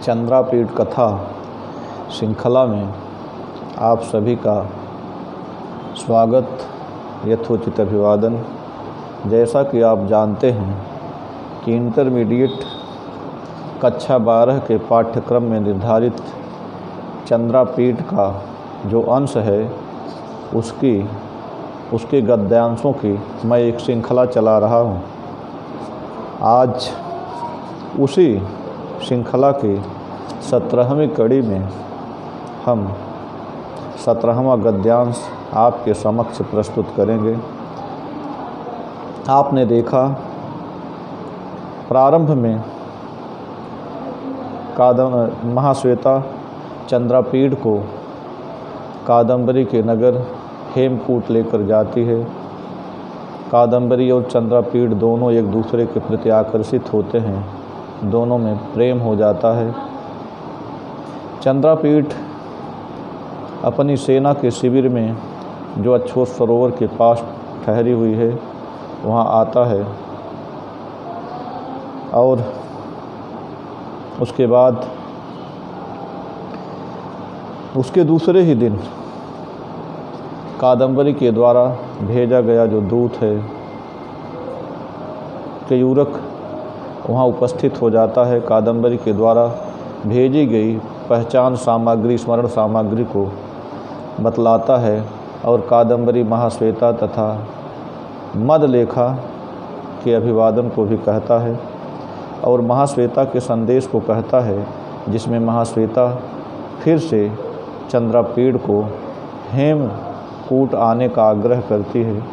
चंद्रापीठ कथा श्रृंखला में आप सभी का स्वागत, यथोचित अभिवादन। जैसा कि आप जानते हैं कि इंटरमीडिएट कक्षा 12 के पाठ्यक्रम में निर्धारित चंद्रापीठ का जो अंश है उसके गद्यांशों की मैं एक श्रृंखला चला रहा हूँ। आज उसी श्रृंखला की 17वीं कड़ी में हम 17वां गद्यांश आपके समक्ष प्रस्तुत करेंगे। आपने देखा प्रारंभ में महाश्वेता चंद्रापीठ को कादम्बरी के नगर हेमकूट लेकर जाती है। कादम्बरी और चंद्रापीठ दोनों एक दूसरे के प्रति आकर्षित होते हैं, दोनों में प्रेम हो जाता है। चंद्रापीठ अपनी सेना के शिविर में जो अछोत सरोवर के पास ठहरी हुई है वहाँ आता है और उसके बाद उसके दूसरे ही दिन कादम्बरी के द्वारा भेजा गया जो दूत है केयूरक वहाँ उपस्थित हो जाता है। कादम्बरी के द्वारा भेजी गई पहचान सामग्री, स्मरण सामग्री को बतलाता है और कादम्बरी महाश्वेता तथा मदलेखा के अभिवादन को भी कहता है और महाश्वेता के संदेश को कहता है, जिसमें महाश्वेता फिर से चंद्रापीठ को हेमकूट आने का आग्रह करती है।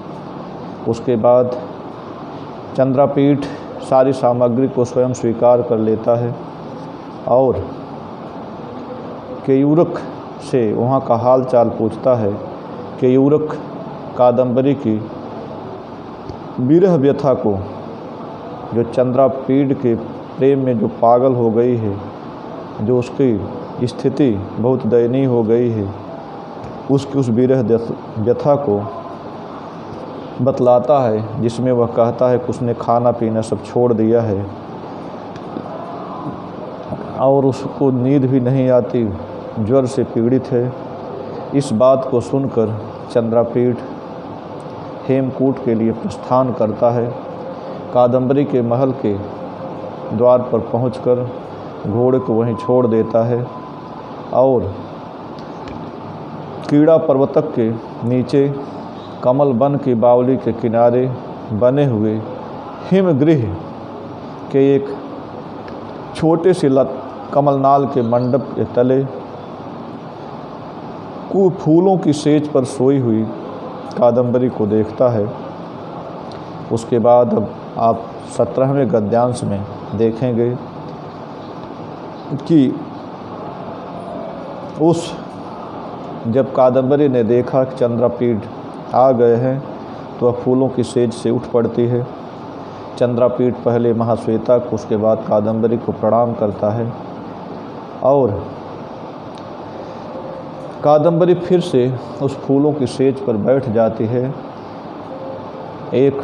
उसके बाद चंद्रापीठ सारी सामग्री को स्वयं स्वीकार कर लेता है और केयूरक से वहाँ का हाल चाल पूछता है। केयूरक कादम्बरी की विरह व्यथा को, जो चंद्रापीठ के प्रेम में जो पागल हो गई है, जो उसकी स्थिति बहुत दयनीय हो गई है, उसकी उस विरह व्यथा को बतलाता है, जिसमें वह कहता है कि उसने खाना पीना सब छोड़ दिया है और उसको नींद भी नहीं आती, ज्वर से पीड़ित है। इस बात को सुनकर चंद्रापीठ हेमकूट के लिए प्रस्थान करता है। कादम्बरी के महल के द्वार पर पहुंचकर घोड़े को वहीं छोड़ देता है और कीड़ा पर्वतक के नीचे कमल वन की बावली के किनारे बने हुए हिमगृह के एक छोटे से कमलनाल के मंडप के तले फूलों की सेज पर सोई हुई कादम्बरी को देखता है। उसके बाद अब आप 17वें गद्यांश में देखेंगे कि जब कादम्बरी ने देखा कि चंद्रापीठ आ गए हैं तो वह फूलों की सेज से उठ पड़ती है। चंद्रापीठ पहले महाश्वेता को, उसके बाद कादम्बरी को प्रणाम करता है और कादम्बरी फिर से उस फूलों की सेज पर बैठ जाती है। एक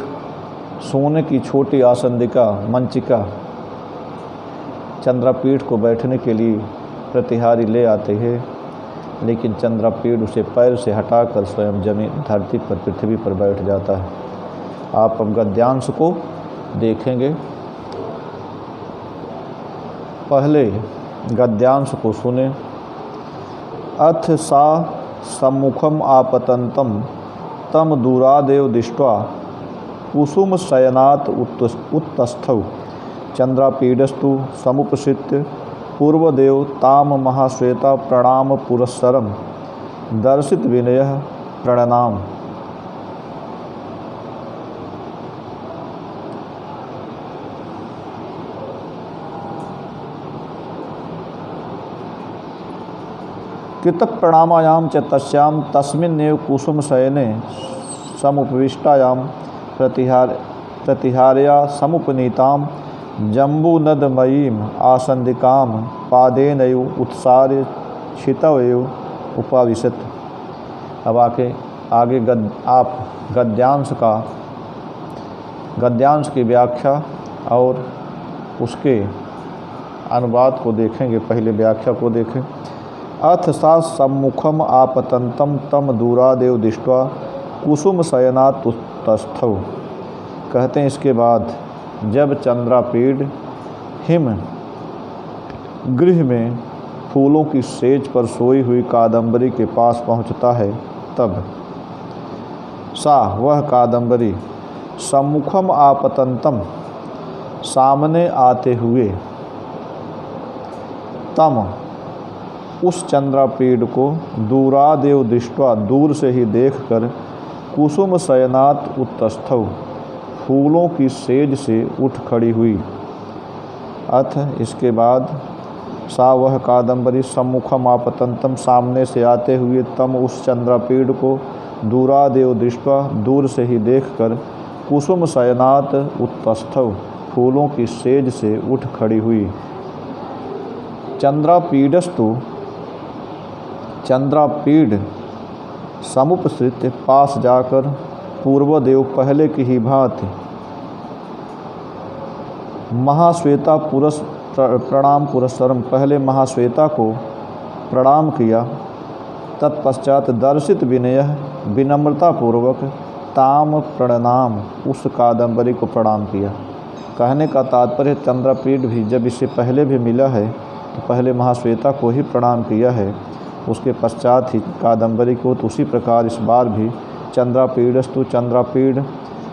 सोने की छोटी आसंदिका मंचिका चंद्रापीठ को बैठने के लिए प्रतिहारी ले आते हैं, लेकिन चंद्रापीठ उसे पैर से हटाकर स्वयं जमीन धरती पर, पृथ्वी पर बैठ जाता है। आप अब गद्यांश को देखेंगे। पहले गद्यांश को सुने। अथ सा सम्मुखम आपतंतम तम दूरादेव दृष्ट्वा कुसुम शयनात् उत्तस्थौ चंद्रापीडस्तु समुपसित्य पूर्वदेव ताम महाश्वेता प्रणाम पुरस्सरम दर्शित विनय प्रणनाम। कृत प्रणामायाम च तस्याम तस्मिन्नेव कुसुम शयने समुपविष्टायाम प्रतिहार्या समुपनीताम जम्बूनदमयीम आसंदिकाम पादेनैव उत्सार्य क्षितवैव उपाविशत। अब आगे आप गद्यांश की व्याख्या और उसके अनुवाद को देखेंगे, पहले व्याख्या को देखें। अथ सा सम्मुखम आपतंतम तम दूरादेव दृष्ट्वा कुसुम शयनात् उत्तस्थौ। कहते हैं इसके बाद जब चंद्रापीड़ हिम गृह में फूलों की सेज पर सोई हुई कादम्बरी के पास पहुंचता है, तब सा वह कादम्बरी सम्मुखम आपतंतम सामने आते हुए, तम उस चंद्रापीड़ को दूरादेव दृष्ट्वा दूर से ही देखकर कुसुम शयनात् उत्तस्थौ फूलों की सेज से उठ खड़ी हुई। अथ इसके बाद सा वह कादम्बरी सम्मुखम आपतंतम सामने से आते हुए, तम उस चंद्रापीड़ को दूरादेव दृष्ट्वा दूर से ही देखकर कुसुम शयनात् उत्तस्थौ फूलों की सेज से उठ खड़ी हुई। चंद्रापीडस्तु चंद्रापीड़ समुपसृत्य पास जाकर पूर्वदेव पहले की ही भांति महाश्वेता प्रणाम पुरस्सरम पहले महाश्वेता को प्रणाम किया। तत्पश्चात दर्शित विनय विनम्रतापूर्वक ताम प्रणाम उस कादम्बरी को प्रणाम किया। कहने का तात्पर्य चंद्रापीड़ भी जब इससे पहले भी मिला है तो पहले महाश्वेता को ही प्रणाम किया है, उसके पश्चात ही कादम्बरी को। तो उसी प्रकार इस बार भी चंद्रापीडस्तु चंद्रापीड़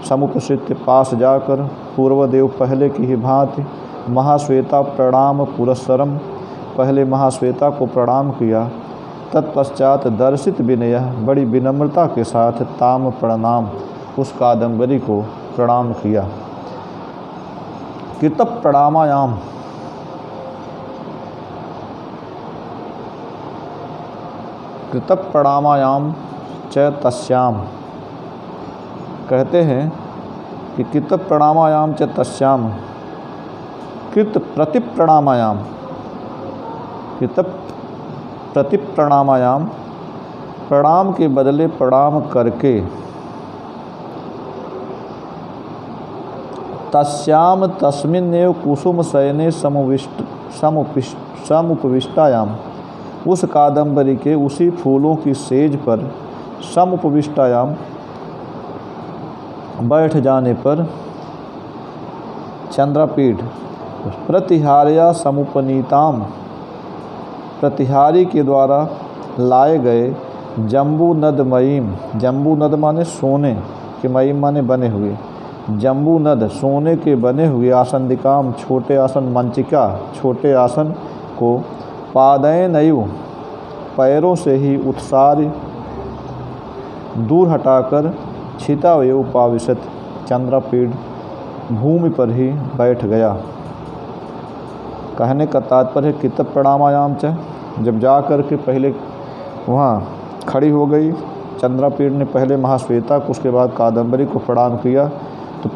समुपस्थित पास जाकर पूर्वदेव पहले की ही भांति महाश्वेता प्रणाम पुरस्सरम पहले महाश्वेता को प्रणाम किया। तत्पश्चात दर्शित विनय बड़ी विनम्रता के साथ ताम प्रणाम उस कादम्बरी को प्रणाम किया। कृत प्रणामायाम कृत प्रणामायाम च तस्याम। कहते हैं कि कृत प्रणामायाम च तस्याम कृत प्रतिप्रणामायाम कृत प्रतिप्रणामायाम प्रणाम के बदले प्रणाम करके तस्याम तस्मिन्नेव कुसुम शयने समुपविष्टायाम उस कादम्बरी के उसी फूलों की सेज पर समुपविष्टायाम बैठ जाने पर चंद्रापीड़ प्रतिहार्या समुपनीताम प्रतिहारी के द्वारा लाए गए जम्बू नद मयीम, जम्बू नद माने सोने के, मयीम माने बने हुए, जम्बू नद सोने के बने हुए आसंदिकाम छोटे आसन, मंचिका छोटे आसन को पादयनैव पैरों से ही उत्सार्य दूर हटाकर छितावय उपाविशत चंद्रापीड़ भूमि पर ही बैठ गया। कहने का तात्पर्य कृत प्रणामायाम च जब जा कर के पहले वहाँ खड़ी हो गई चंद्रापीड़ ने पहले महाश्वेता को, उसके बाद कादम्बरी को प्रणाम किया। तो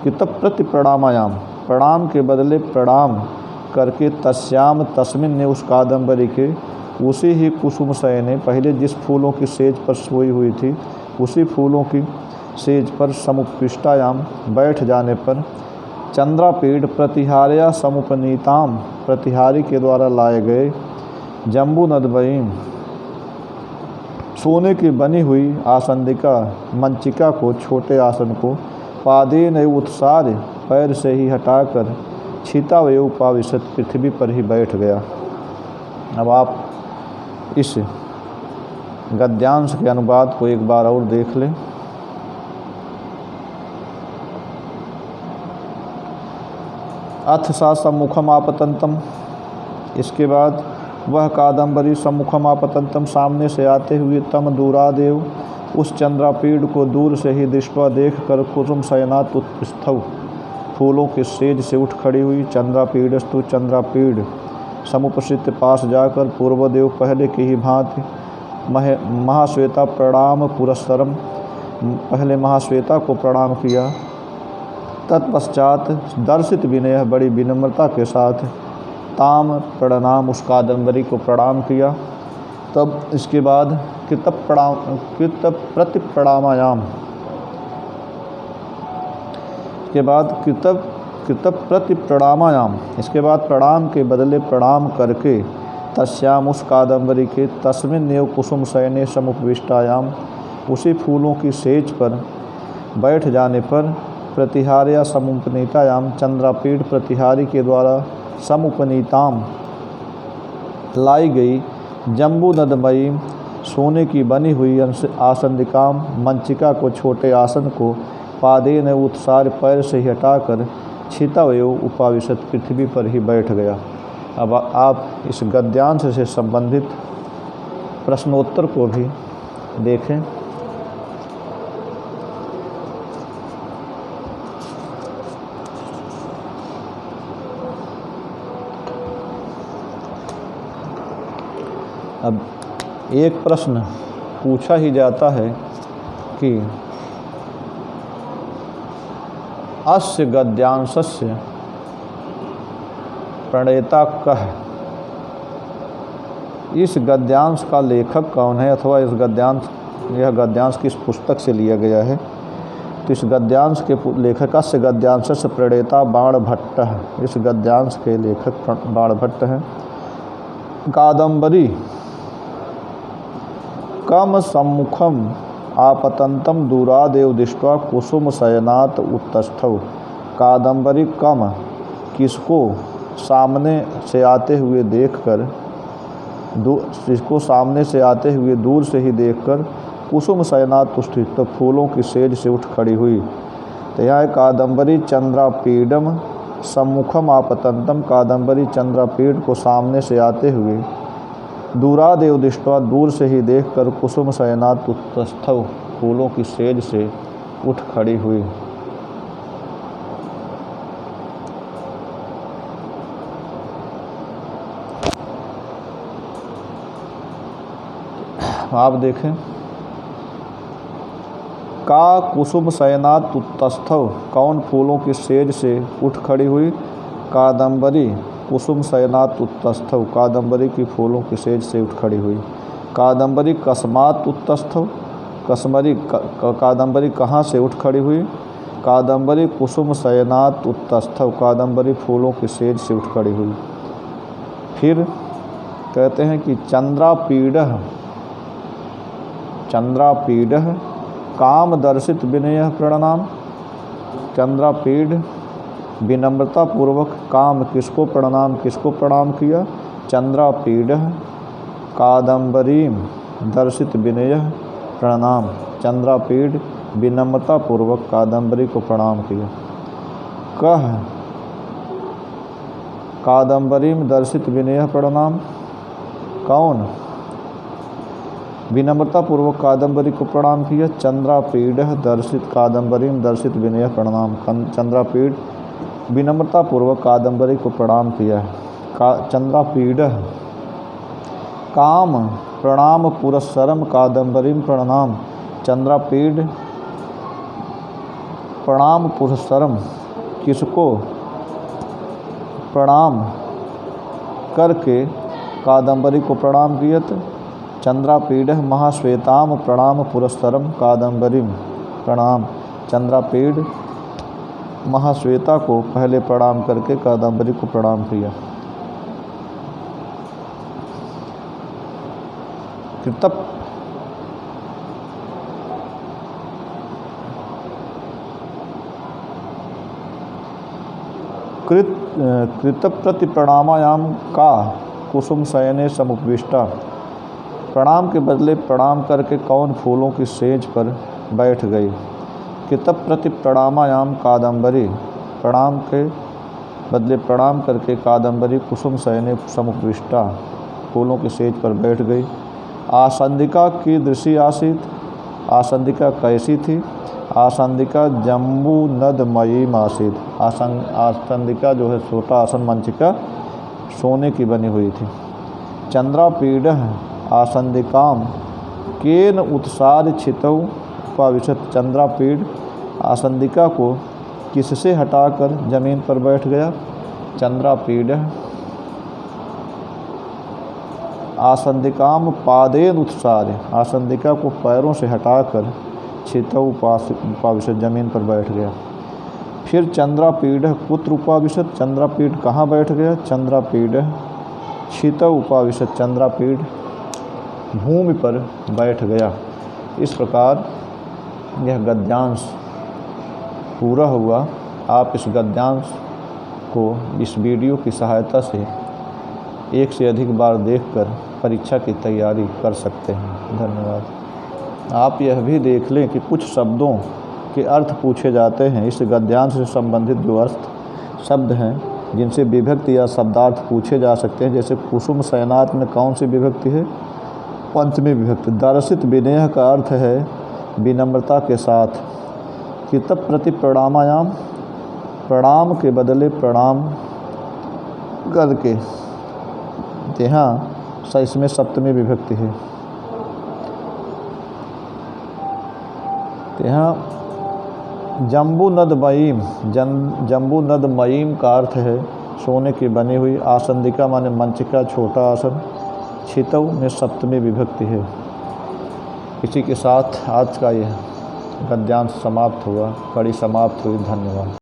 कृत प्रति प्रणामायाम प्रणाम के बदले प्रणाम करके तस्याम तस्मिन ने उस कादम्बरी के उसी ही कुसुम शयने पहले जिस फूलों की सेज पर सोई हुई थी उसी फूलों की सेज पर समुपविष्टायाम बैठ जाने पर चंद्रापीड़ प्रतिहार्या समुपनीताम प्रतिहारी के द्वारा लाए गए जम्बू नदबईम सोने की बनी हुई आसंदिका मंचिका को छोटे आसन को पादेन उत्सार्य पैर से ही हटाकर छितावय उपाविशत पृथ्वी पर ही बैठ गया। अब आप इस गद्यांश के अनुवाद को एक बार और देख लें। अथ सा सम्मुखम आपतंतम, इसके बाद वह कादम्बरी सम्मुखम आपतंतम सामने से आते हुए तम दूरादेव उस चंद्रापीड़ को दूर से ही दृष्टवा देख कर कुसुम शयनात् उत्तस्थौ फूलों के सेज से उठ खड़ी हुई। चंद्रापीडस्तु चंद्रापीड़ समुपस्थित पास जाकर पूर्वदेव पहले की ही भांति महाश्वेता प्रणाम पुरस्सरम पहले महाश्वेता को प्रणाम किया। तत्पश्चात दर्शित विनय बड़ी विनम्रता के साथ ताम प्रणाम उस कादम्बरी को प्रणाम किया। तब इसके बाद कृत प्रति प्रणामायाम के बाद कृत कृत प्रति प्रणामायाम, इसके बाद प्रणाम के बदले प्रणाम करके, तस्याम उस कादम्बरी के, तस्मिन् एव कुसुम शयने समुपविष्टायाम, उसी फूलों की सेज पर बैठ जाने पर, प्रतिहार या समुपनीतायाम, चंद्रापीठ प्रतिहारी के द्वारा समुपनीताम लाई गई, जम्बू नदमयी सोने की बनी हुई आसंदिकाम, मंचिका को, छोटे आसन को, पादेन उत्सार पैर से हटाकर, छितव एवं उपाविशत पृथ्वी पर ही बैठ गया। अब आप इस गद्यांश से संबंधित प्रश्नोत्तर को भी देखें। अब एक प्रश्न पूछा ही जाता है कि अस्य गद्यांशस्य प्रणेता कः, इस गद्यांश का लेखक कौन है, अथवा यह गद्यांश किस पुस्तक से लिया गया है। तो इस गद्यांश के लेखक, अस्य गद्यांशस्य प्रणेता बाणभट्टः, इस गद्यांश के लेखक बाणभट्ट हैं। कादम्बरी कम सम्मुखम आपतंतम दूरादेव दृष्ट्वा कुसुम शयनात् उत्तस्थौ, कादम्बरी कम किसको सामने से आते हुए देखकर, जिसको सामने से आते हुए दूर से ही देखकर, कुसुम शयनात् उत्स्थित, तो फूलों की सेज से उठ खड़ी हुई। तो यहाँ कादम्बरी चंद्रापीडम सम्मुखम आपतंतम, कादम्बरी चंद्रापीड को सामने से आते हुए, दूरादेव दृष्ट्वा, दूर से ही देखकर, कुसुम शयनात् उत्तस्थौ, फूलों की सेज से उठ खड़ी हुई। आप देखें, का कुसुम शयनात् उत्तस्थौ, कौन फूलों की सेज से उठ खड़ी हुई। कादम्बरी कुसुम शयनात् उत्तस्थौ, कादम्बरी की फूलों की सेज से उठ खड़ी हुई। कादम्बरी कस्मात् उत्तस्थौ, कादम्बरी कहाँ से उठ खड़ी हुई। कादम्बरी कुसुम शयनात् उत्तस्थौ, कादम्बरी फूलों की सेज से उठ खड़ी हुई। फिर कहते हैं कि चंद्रापीडः, चंद्रापीडः काम दर्शित विनय प्रणनाम, चंद्रापीड विनम्रता पूर्वक काम किसको प्रणाम किया। चंद्रापीडः कादम्बरीम दर्शित विनय प्रणाम, चंद्रापीड विनम्रता पूर्वक कादम्बरी को प्रणाम किया। कह कादम्बरीम दर्शित विनय प्रणाम, कौन विनम्रता पूर्वक कादम्बरी को प्रणाम किया। चंद्रापीडः दर्शित कादम्बरीम दर्शित विनय प्रणाम, चंद्रापीड विनम्रता पूर्वक कादम्बरी को प्रणाम किया है। चंद्रापीडः काम प्रणाम पुरस्सरम कादम्बरीम प्रणाम, चंद्रापीड प्रणाम पुरस्सरम किसको प्रणाम करके कादम्बरी को प्रणाम किया। चंद्रापीडः महाश्वेताम प्रणाम पुरस्सरम कादम्बरीम प्रणाम, चंद्रापीड महाश्वेता को पहले प्रणाम करके कादम्बरी को प्रणाम किया। कृत प्रति प्रणामायाम का कुसुम शयने समुपविष्टा, प्रणाम के बदले प्रणाम करके कौन फूलों की सेज पर बैठ गई। कृत प्रति प्रणामायाम कादम्बरी, प्रणाम के बदले प्रणाम करके कादम्बरी कुसुम शयने समुपविष्टा, फूलों की सेज पर बैठ गई। आसंदिका की दृष्टि आसीत, आसंदिका कैसी थी। आसंदिका जम्बू नदमयी आसीत, आसंदिका जो है छोटा आसन मंचिका सोने की बनी हुई थी। चंद्रापीडः आसंदिकाम केन उत्सार छितौ उपाविशत, चंद्रापीड आसंदिका को किससे हटाकर जमीन पर बैठ गया। चंद्रापीडः आसंदिकाम पादेन उत्सार्य, आसंदिका को पैरों से हटाकर छितौ उपाविशत जमीन पर बैठ गया। फिर चंद्रापीड कुत्र उपाविशत, चंद्रापीड कहाँ बैठ गया, चंद्रापीड क्षितौ उपाविशत, चंद्रापीड भूमि पर बैठ गया। इस प्रकार यह गद्यांश पूरा हुआ। आप इस गद्यांश को इस वीडियो की सहायता से एक से अधिक बार देखकर परीक्षा की तैयारी कर सकते हैं। धन्यवाद। आप यह भी देख लें कि कुछ शब्दों के अर्थ पूछे जाते हैं। इस गद्यांश से संबंधित जो अर्थ शब्द हैं जिनसे विभक्ति या शब्दार्थ पूछे जा सकते हैं, जैसे कुसुम शयनात में कौन सी विभक्ति है, पंचमी विभक्ति। दर्शित विनय का अर्थ है विनम्रता के साथ। कितब प्रति प्रणामायाम, प्रणाम के बदले प्रणाम करके, यहाँ इसमें सप्तमी विभक्ति है। यहाँ जम्बू नदमयीम, जम्बू नदमयीम का अर्थ है सोने की बनी हुई। आसंदिका माने मंचिका, छोटा आसन। क्षितौ में सप्तमी विभक्ति है। इसी के साथ आज का यह गद्यांश समाप्त हुआ, कड़ी समाप्त हुई। धन्यवाद।